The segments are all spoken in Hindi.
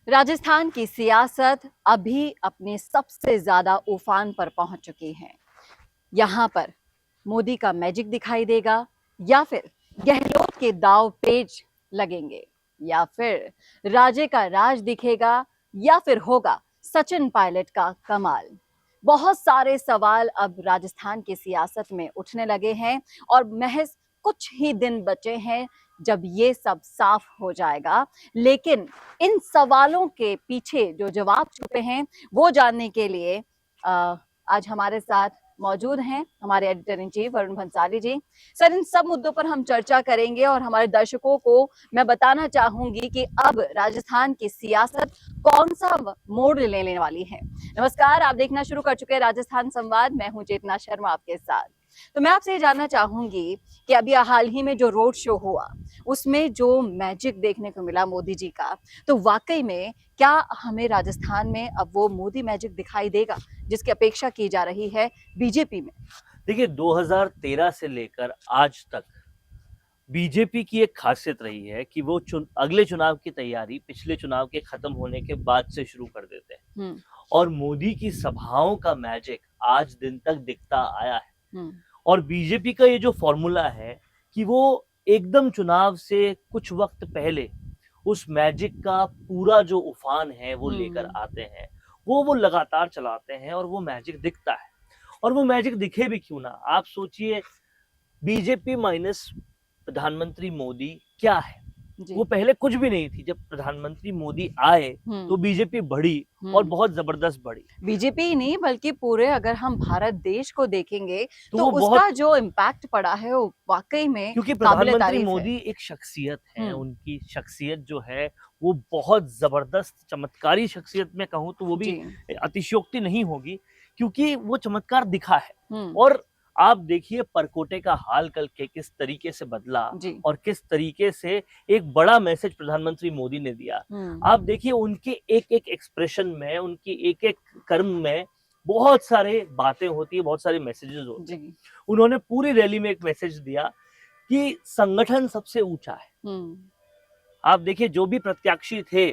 राजस्थान की सियासत अभी अपने सबसे ज्यादा उफान पर पहुंच चुकी है। यहाँ पर मोदी का मैजिक दिखाई देगा या फिर गहलोत के दांव पेच लगेंगे या फिर राजे का राज दिखेगा या फिर होगा सचिन पायलट का कमाल। बहुत सारे सवाल अब राजस्थान की सियासत में उठने लगे हैं और महज कुछ ही दिन बचे हैं जब ये सब साफ हो जाएगा। लेकिन इन सवालों के पीछे जो जवाब छुपे हैं वो जानने के लिए आज हमारे साथ मौजूद हैं हमारे editor in chief Varun Bhansali ji. Sir, इन सब मुद्दों पर हम चर्चा करेंगे और हमारे दर्शकों को मैं बताना चाहूंगी कि अब राजस्थान की सियासत कौन सा मोड़ लेने वाली है। नमस्कार, आप देखना शुरू कर चुके हैं राजस्थान संवाद। मैं हूं चेतना शर्मा आपके साथ। तो मैं आपसे ये जानना चाहूंगी कि अभी हाल ही में जो रोड शो हुआ उसमें जो मैजिक देखने को मिला मोदी जी का, तो वाकई में क्या हमें राजस्थान में अब वो मोदी मैजिक दिखाई देगा जिसकी अपेक्षा की जा रही है बीजेपी में? देखिए, 2013 से लेकर आज तक बीजेपी की एक खासियत रही है कि वो अगले चुनाव की तैयारी पिछले चुनाव के खत्म होने के बाद से शुरू कर देते हैं। और मोदी की सभाओं का मैजिक आज दिन तक दिखता आया है। और बीजेपी का ये जो फॉर्मूला है कि वो एकदम चुनाव से कुछ वक्त पहले उस मैजिक का पूरा जो उफान है वो लेकर आते हैं, वो लगातार चलाते हैं और वो मैजिक दिखता है। और वो मैजिक दिखे भी क्यों ना, आप सोचिए, बीजेपी माइनस प्रधानमंत्री मोदी क्या है? वो पहले कुछ भी नहीं थी। जब प्रधानमंत्री मोदी आए तो बीजेपी बढ़ी और बहुत जबरदस्त बढ़ी। बीजेपी ही नहीं बल्कि पूरे अगर हम भारत देश को देखेंगे तो उसका जो इम्पैक्ट पड़ा है वो वाकई में, क्योंकि प्रधानमंत्री मोदी एक शख्सियत है। उनकी शख्सियत जो है वो बहुत जबरदस्त चमत्कारी शख्सियत में कहूँ तो वो भी अतिशयोक्ति नहीं होगी, क्योंकि वो चमत्कार दिखा है। और आप देखिए परकोटे का हाल कल के किस तरीके से बदला और किस तरीके से एक बड़ा मैसेज प्रधानमंत्री मोदी ने दिया। आप देखिए उनके एक एक एक्सप्रेशन में, उनकी एक एक कर्म में बहुत सारे बातें होती है, बहुत सारे मैसेजेस होते हैं। उन्होंने पूरी रैली में एक मैसेज दिया कि संगठन सबसे ऊंचा है। आप देखिए जो भी प्रत्याशी थे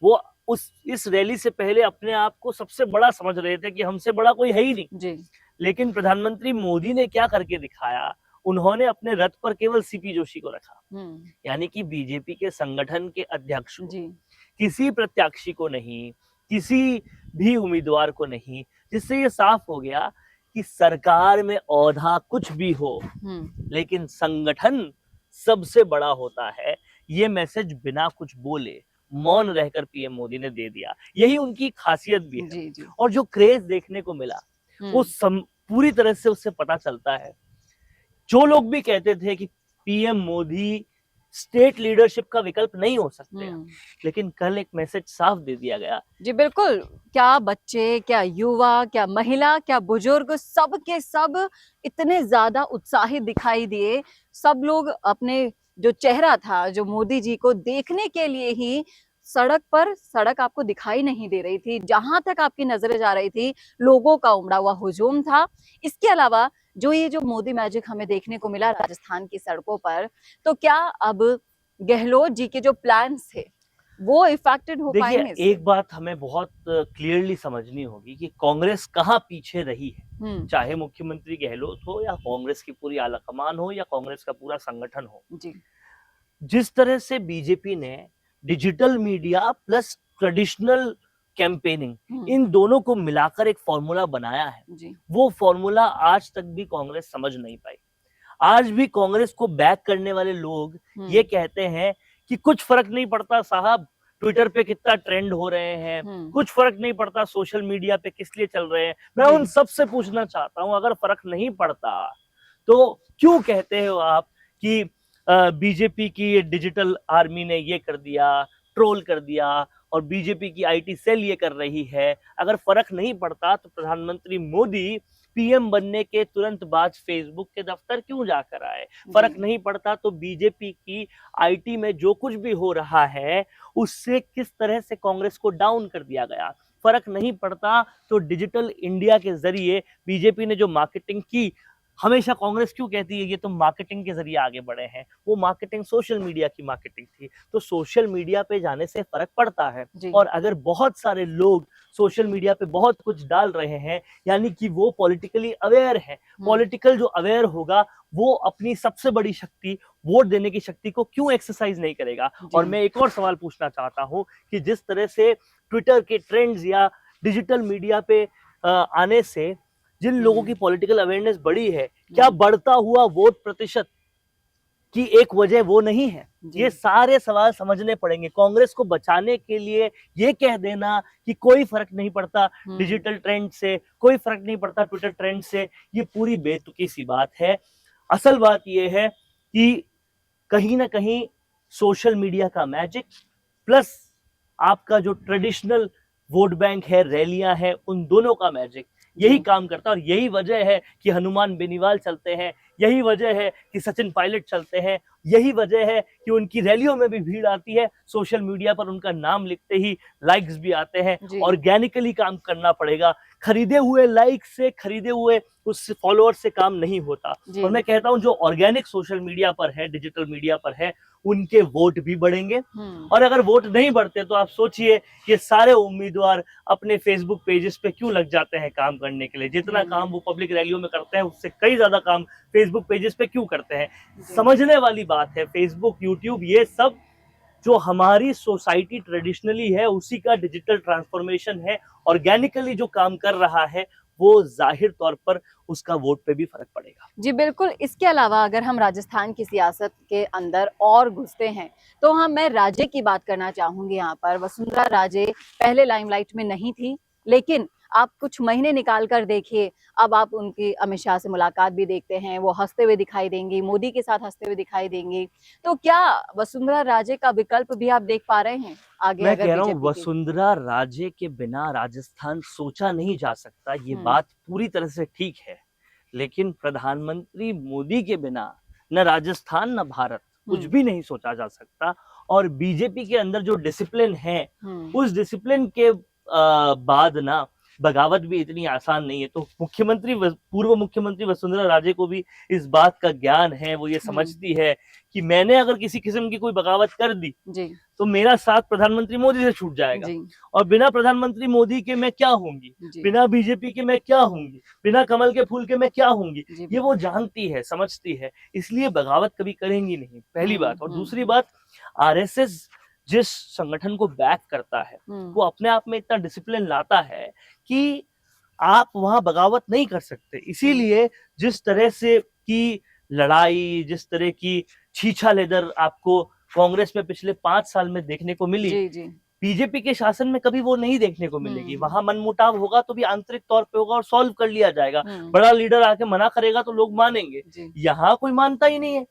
वो इस रैली से पहले अपने आप को सबसे बड़ा समझ रहे थे कि हमसे बड़ा कोई है ही नहीं। लेकिन प्रधानमंत्री मोदी ने क्या करके दिखाया, उन्होंने अपने रथ पर केवल सीपी जोशी को रखा, यानी कि बीजेपी के संगठन के अध्यक्ष को, किसी प्रत्याशी को नहीं, किसी भी उम्मीदवार को नहीं, जिससे ये साफ हो गया कि सरकार में औहदा कुछ भी हो लेकिन संगठन सबसे बड़ा होता है। ये मैसेज बिना कुछ बोले मौन रहकर पीएम मोदी ने दे दिया। यही उनकी खासियत भी है। और जो क्रेज देखने को मिला वो पूरी तरह से उससे पता चलता है। जो लोग भी कहते थे कि पीएम मोदी स्टेट लीडरशिप का विकल्प नहीं हो सकते, लेकिन कल एक मैसेज साफ दे दिया गया। जी बिल्कुल, क्या बच्चे, क्या युवा, क्या महिला, क्या बुजुर्ग, सब के सब इतने ज्यादा उत्साहित दिखाई दिए। सब लोग अपने जो चेहरा था, जो मोदी जी को देखने के लिए ही सड़क आपको दिखाई नहीं दे रही थी। जहां तक आपकी नजरें जा रही थी लोगों का उमड़ा हुआ हुजूम था। इसके अलावा जो ये जो मोदी मैजिक हमें देखने को मिला राजस्थान की सड़कों पर, तो क्या अब गहलोत जी के जो प्लान्स थे वो इफेक्टेड हो पाएंगे? देखिए, एक बात हमें बहुत क्लियरली समझनी होगी कि कांग्रेस कहाँ पीछे रही है। चाहे मुख्यमंत्री गहलोत हो या कांग्रेस की पूरी आलाकमान हो या कांग्रेस का पूरा संगठन हो। जिस तरह से बीजेपी ने digital media plus traditional campaigning, इन दोनों को मिलाकर एक फॉर्मूला बनाया है, वो फॉर्मूला आज तक भी कांग्रेस समझ नहीं पाई। आज भी कांग्रेस को बैक करने वाले लोग ये कहते हैं कि कुछ फर्क नहीं पड़ता साहब, ट्विटर पे कितना ट्रेंड हो रहे हैं, कुछ फर्क नहीं पड़ता सोशल मीडिया पे किस लिए चल रहे हैं। मैं उन सब से पूछना चाहता हूं, अगर फर्क नहीं पड़ता तो क्यों कहते हो आप कि बीजेपी की डिजिटल आर्मी ने ये कर दिया, ट्रोल कर दिया, और बीजेपी की आईटी सेल ये कर रही है। अगर फर्क नहीं पड़ता तो प्रधानमंत्री मोदी पीएम बनने के तुरंत बाद फेसबुक के दफ्तर क्यों जाकर आए? फर्क नहीं पड़ता तो बीजेपी की आईटी में जो कुछ भी हो रहा है उससे किस तरह से कांग्रेस को डाउन कर दिया गया? फर्क नहीं पड़ता तो डिजिटल इंडिया के जरिए बीजेपी ने जो मार्केटिंग की हमेशा कांग्रेस क्यों कहती है ये तो मार्केटिंग के जरिए आगे बढ़े हैं, वो मार्केटिंग सोशल मीडिया की मार्केटिंग थी। तो सोशल मीडिया पे जाने से फर्क पड़ता है, और अगर बहुत सारे लोग सोशल मीडिया पे बहुत कुछ डाल रहे हैं, यानी कि वो पॉलिटिकली अवेयर है। पॉलिटिकल जो अवेयर होगा वो अपनी सबसे बड़ी शक्ति, वोट देने की शक्ति को क्यों एक्सरसाइज नहीं करेगा। और मैं एक और सवाल पूछना चाहता हूं कि जिस तरह से ट्विटर के ट्रेंड्स या डिजिटल मीडिया पे आने से जिन लोगों की पॉलिटिकल अवेयरनेस बढ़ी है, क्या बढ़ता हुआ वोट प्रतिशत की एक वजह वो नहीं है? ये सारे सवाल समझने पड़ेंगे। कांग्रेस को बचाने के लिए ये कह देना कि कोई फर्क नहीं पड़ता डिजिटल ट्रेंड से, कोई फर्क नहीं पड़ता ट्विटर ट्रेंड से, ये पूरी बेतुकी सी बात है। असल बात ये है कि कहीं ना कहीं सोशल मीडिया का मैजिक प्लस आपका जो ट्रेडिशनल वोट बैंक है, रैलियां हैं, उन दोनों का मैजिक यही काम करता है। और यही वजह है कि हनुमान बेनीवाल चलते हैं, यही वजह है कि सचिन पायलट चलते हैं, यही वजह है कि उनकी रैलियों में भी भीड़ आती है। सोशल मीडिया पर उनका नाम लिखते ही लाइक्स भी आते हैं। ऑर्गेनिकली काम करना पड़ेगा, खरीदे हुए लाइक से, खरीदे हुए उस फॉलोअर से काम नहीं होता। और मैं कहता हूं जो ऑर्गेनिक सोशल मीडिया पर है, डिजिटल मीडिया पर है, उनके वोट भी बढ़ेंगे। और अगर वोट नहीं बढ़ते तो आप सोचिए ये सारे उम्मीदवार अपने फेसबुक पेजेस पे क्यों लग जाते हैं काम करने के लिए। जितना काम वो पब्लिक रैलियों में करते हैं उससे कई ज्यादा काम फेसबुक पेजेस पे क्यों करते हैं। समझने वाली बात है। फेसबुक, यूट्यूब, ये सब जो हमारी सोसाइटी ट्रेडिशनली है उसी का डिजिटल ट्रांसफॉर्मेशन है। ऑर्गेनिकली जो काम कर रहा है वो जाहिर तौर पर उसका वोट पे भी फर्क पड़ेगा। जी बिल्कुल। इसके अलावा अगर हम राजस्थान की सियासत के अंदर और घुसते हैं तो मैं राजे की बात करना चाहूंगी। यहाँ पर वसुंधरा राजे पहले लाइमलाइट में नहीं थी, लेकिन आप कुछ महीने निकाल कर देखिए, अब आप उनकी अमित शाह से मुलाकात भी देखते हैं, वो हंसते हुए दिखाई देंगी, मोदी के साथ हंसते हुए दिखाई देंगी। तो क्या वसुंधरा राजे का विकल्प भी आप देख पा रहे हैं आगे? मैं कह रहा हूँ वसुंधरा राजे के बिना राजस्थान सोचा नहीं जा सकता, ये बात पूरी तरह से ठीक है। लेकिन प्रधानमंत्री मोदी के बिना न राजस्थान न भारत कुछ भी नहीं सोचा जा सकता। और बीजेपी के अंदर जो डिसिप्लिन है, उस डिसिप्लिन के बाद ना बगावत भी इतनी आसान नहीं है। तो पूर्व मुख्यमंत्री वसुंधरा राजे को भी इस बात का ज्ञान है। वो ये समझती है कि मैंने अगर किसी किस्म की कोई बगावत कर दी तो मेरा साथ प्रधानमंत्री मोदी से छूट जाएगा, और बिना प्रधानमंत्री मोदी के मैं क्या होंगी, बिना बीजेपी के मैं क्या होंगी, बिना कमल के फूल के मैं क्या होंगी। ये वो जानती है, समझती है, इसलिए बगावत कभी करेंगी नहीं, पहली बात। और दूसरी बात, आरएसएस जिस संगठन को बैक करता है वो अपने आप में इतना डिसिप्लिन लाता है कि आप वहां बगावत नहीं कर सकते। इसीलिए जिस तरह से की लड़ाई, जिस तरह की छीछा लेदर आपको कांग्रेस में पिछले 5 साल में देखने को मिली, बीजेपी के शासन में कभी वो नहीं देखने को मिलेगी। वहां मनमुटाव होगा तो भी आंतरिक तौर पे होगा और सॉल्व कर लिया जाएगा। बड़ा लीडर आके मना करेगा तो लोग मानेंगे। यहाँ कोई मानता ही नहीं है।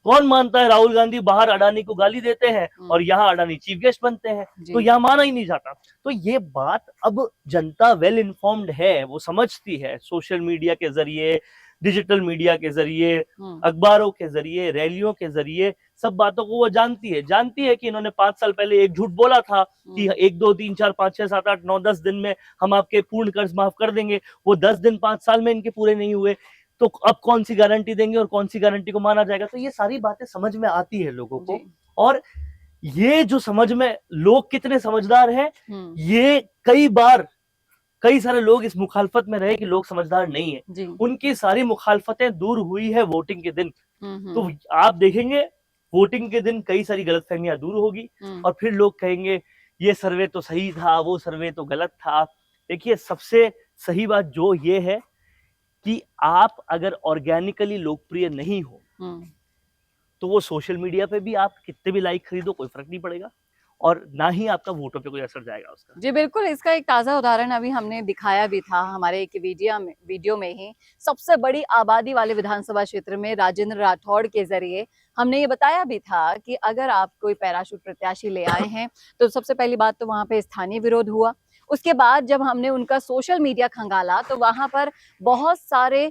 कौन मानता है? राहुल गांधी बाहर अडानी को गाली देते हैं और यहाँ अडानी चीफ गेस्ट बनते हैं, तो यहाँ माना ही नहीं जाता। तो ये बात अब जनता वेल इन्फॉर्म्ड है, वो समझती है। सोशल मीडिया के जरिए, डिजिटल मीडिया के जरिए, अखबारों के जरिए, रैलियों के जरिए सब बातों को वो जानती है कि इन्होंने 5 साल पहले एक झूठ बोला था कि 1 2 3 4 5 6 7 8 9 10 दिन में हम आपके पूर्ण कर्ज माफ कर देंगे। वो 10 दिन 5 साल में इनके पूरे नहीं हुए, तो अब कौन सी गारंटी देंगे और कौन सी गारंटी को माना जाएगा। तो ये सारी बातें समझ में आती है लोगों को। और ये जो समझ में, लोग कितने समझदार हैं, ये कई सारे लोग इस मुखालफत में रहे कि लोग समझदार नहीं है। उनकी सारी मुखालफतें दूर हुई है वोटिंग के दिन। तो आप देखेंगे वोटिंग के दिन कई सारी गलतफहमियां दूर होगी और फिर लोग कहेंगे ये सर्वे तो सही था, वो सर्वे तो गलत था। देखिए, सबसे सही बात जो ये है कि आप अगर ऑर्गेनिकली लोकप्रिय नहीं हो तो वो सोशल मीडिया पे भी आप कितने भी लाइक खरीदो कोई फर्क नहीं पड़ेगा, और ना ही आपका वोटों पे कोई असर जाएगा उसका। जी बिल्कुल। इसका एक ताजा उदाहरण अभी हमने दिखाया भी था हमारे एक वीडियो में ही। सबसे बड़ी आबादी वाले विधानसभा क्षेत्र में राजेंद्र राठौड़ के जरिए हमने ये बताया भी था कि अगर आप कोई पैराशूट प्रत्याशी ले आए हैं तो सबसे पहली बात तो वहां पे स्थानीय विरोध हुआ। उसके बाद जब हमने उनका सोशल मीडिया खंगाला तो वहां पर बहुत सारे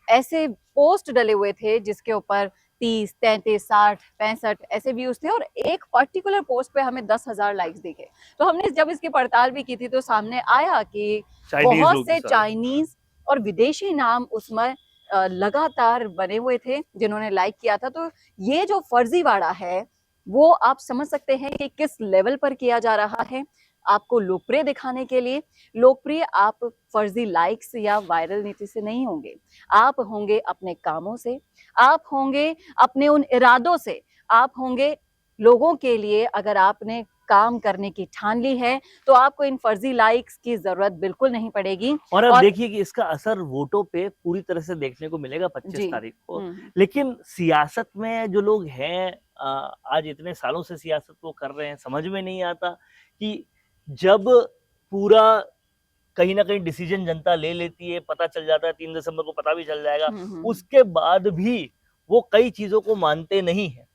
ऐसे पोस्ट डले हुए थे जिसके ऊपर 30, 33, 60, 65 ऐसे व्यूज थे, और एक पर्टिकुलर पोस्ट पे हमें 10,000 लाइक्स दिखे। तो हमने जब इसकी पड़ताल भी की थी तो सामने आया कि बहुत से चाइनीज और विदेशी नाम उसमें लगातार बने हुए थे जिन्होंने लाइक किया था। तो ये जो फर्जीवाड़ा है वो आप समझ सकते हैं कि किस लेवल पर किया जा रहा है। आपको लोकप्रिय दिखाने के लिए, लोकप्रिय आप फर्जी लाइक्स या वायरल नीति से नहीं होंगे, आप होंगे अपने कामों से, आप होंगे अपने उन इरादों से, आप होंगे लोगों के लिए। अगर आपने काम करने की ठान ली है तो आपको इन फर्जी लाइक्स की जरूरत बिल्कुल नहीं पड़ेगी। और अब देखिए कि इसका असर वोटों पे पूरी तरह से देखने को मिलेगा 25 तारीख को। लेकिन सियासत में जो लोग हैं, आज इतने सालों से सियासत को कर रहे हैं, समझ में नहीं आता कि जब पूरा कहीं ना कहीं डिसीजन जनता ले लेती है, पता चल जाता है, 3 दिसंबर को पता भी चल जाएगा, उसके बाद भी वो कई चीजों को मानते नहीं है।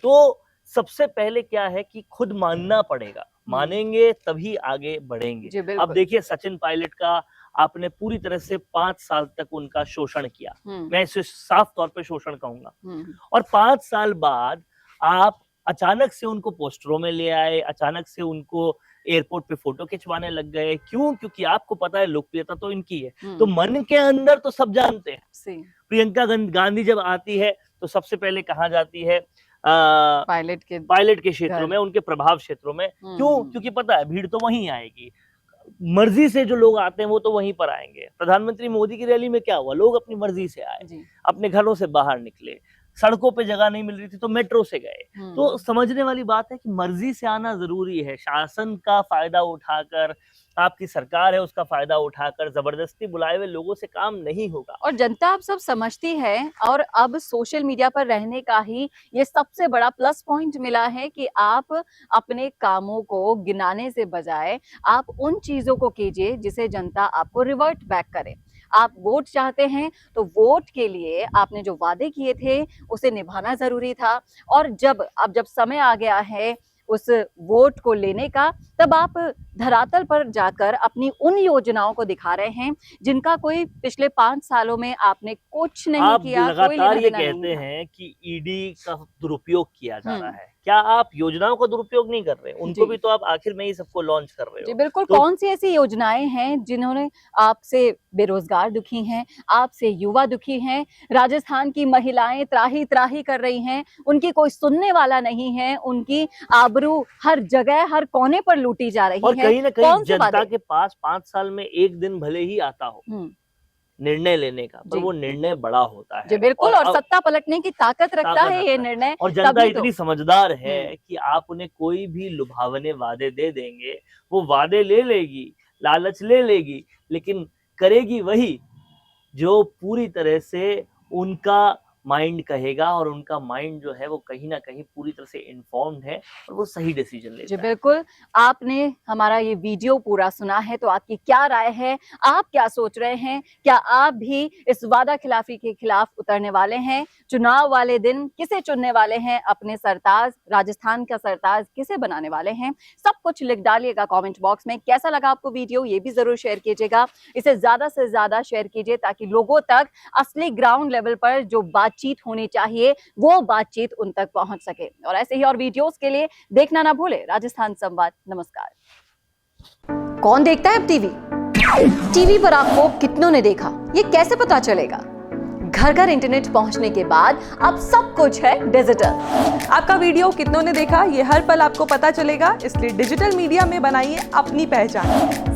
तो सबसे पहले क्या है कि खुद मानना पड़ेगा, मानेंगे तभी आगे बढ़ेंगे। अब देखिए सचिन पायलट का आपने पूरी तरह से 5 साल तक उनका शोषण किया, मैं इसे साफ तौर पे शोषण कहूंगा, और 5 साल बाद आप अचानक से उनको पोस्टरों में ले आए, अचानक से उनको एयरपोर्ट पे फोटो खिंचवाने लग गए। क्यों? क्योंकि आपको पता है लोकप्रियता तो इनकी है, तो मन के अंदर तो सब जानते हैं। प्रियंका गांधी जब आती है तो सबसे पहले कहाँ जाती है? पायलट के क्षेत्रों में, उनके प्रभाव क्षेत्रों में। क्यों? क्योंकि पता है भीड़ तो वहीं आएगी, मर्जी से जो लोग आते हैं वो तो वहीं पर आएंगे। प्रधानमंत्री मोदी की रैली में क्या हुआ? लोग अपनी मर्जी से आए, अपने घरों से बाहर निकले, सड़कों पे जगह नहीं मिल रही थी तो मेट्रो से गए। तो समझने वाली बात है कि मर्जी से आना जरूरी है। शासन का फायदा उठाकर, आपकी सरकार है उसका फायदा उठाकर जबरदस्ती बुलाए हुए लोगों से काम नहीं होगा। और जनता आप सब समझती है, और अब सोशल मीडिया पर रहने का ही ये सबसे बड़ा प्लस पॉइंट मिला है कि आप अपने कामों को गिनाने से बजाय आप उन चीजों को कीजिए जिसे जनता आपको रिवर्ट बैक करे। आप वोट चाहते हैं तो वोट के लिए आपने जो वादे किए थे उसे निभाना जरूरी था, और जब समय आ गया है उस वोट को लेने का, तब आप धरातल पर जाकर अपनी उन योजनाओं को दिखा रहे हैं जिनका कोई पिछले 5 सालों में आपने कुछ नहीं किया। लगातार ये कहते हैं कि ईडी का दुरुपयोग किया जा रहा है, क्या आप योजनाओं का दुरुपयोग नहीं कर रहे? उनको भी तो आप आखिर में ही सबको लॉन्च कर रहे हो। जी बिल्कुल। तो कौन सी ऐसी योजनाएं हैं जिन्होंने आपसे बेरोजगार दुखी हैं, आपसे युवा दुखी हैं, राजस्थान की महिलाएं त्राही त्राही कर रही हैं, उनकी कोई सुनने वाला नहीं है, उनकी आबरू हर जगह हर कोने पर लूटी जा रही है। और कहीं ना कहीं जनता के पास 5 साल में एक दिन भले ही आता हो निर्णय लेने का, पर वो निर्णय बड़ा होता है। जी बिल्कुल। और सत्ता पलटने की ताकत रखता है ये निर्णय। और जनता इतनी समझदार है कि आप उन्हें कोई भी लुभावने वादे दे देंगे, वो वादे ले लेगी, लालच ले लेगी, लेकिन करेगी वही जो पूरी तरह से उनका माइंड कहेगा, और उनका माइंड जो है वो कहीं ना कहीं पूरी तरह से इन्फॉर्म्ड है और वो सही डिसीजन लेता है। जी बिल्कुल। आपने हमारा ये वीडियो पूरा सुना है तो आपकी क्या राय है? आप क्या सोच रहे हैं? क्या आप भी इस वादा खिलाफी के खिलाफ उतरने वाले हैं? चुनाव वाले दिन किसे चुनने वाले हैं? अपने सरताज, राजस्थान का सरताज किसे बनाने वाले हैं? सब कुछ लिख डालिएगा कमेंट बॉक्स में। कैसा लगा आपको वीडियो ये भी जरूर शेयर कीजिएगा। इसे ज्यादा से ज्यादा शेयर कीजिए ताकि लोगों तक असली ग्राउंड लेवल पर जो बातचीत होनी चाहिए वो बातचीत उन तक पहुंच सके। और ऐसे ही और वीडियोस के लिए देखना ना भूले राजस्थान संवाद। नमस्कार। कौन देखता है अब टीवी? टीवी पर आपको कितनों ने देखा ये कैसे पता चलेगा? घर घर इंटरनेट पहुंचने के बाद अब सब कुछ है डिजिटल। आपका वीडियो कितनों ने देखा ये हर पल आपको पता चलेगा, इसलिए डिजिटल मीडिया में बनाइए अपनी पहचान।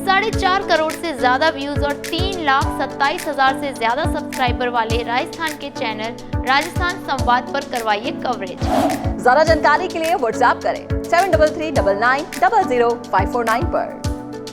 4.5 करोड़ से ज्यादा व्यूज और 3,27,000 से ज्यादा सब्सक्राइबर वाले राजस्थान के चैनल राजस्थान संवाद पर करवाइए कवरेज। ज्यादा जानकारी के लिए व्हाट्सएप करें 7339900549 पर।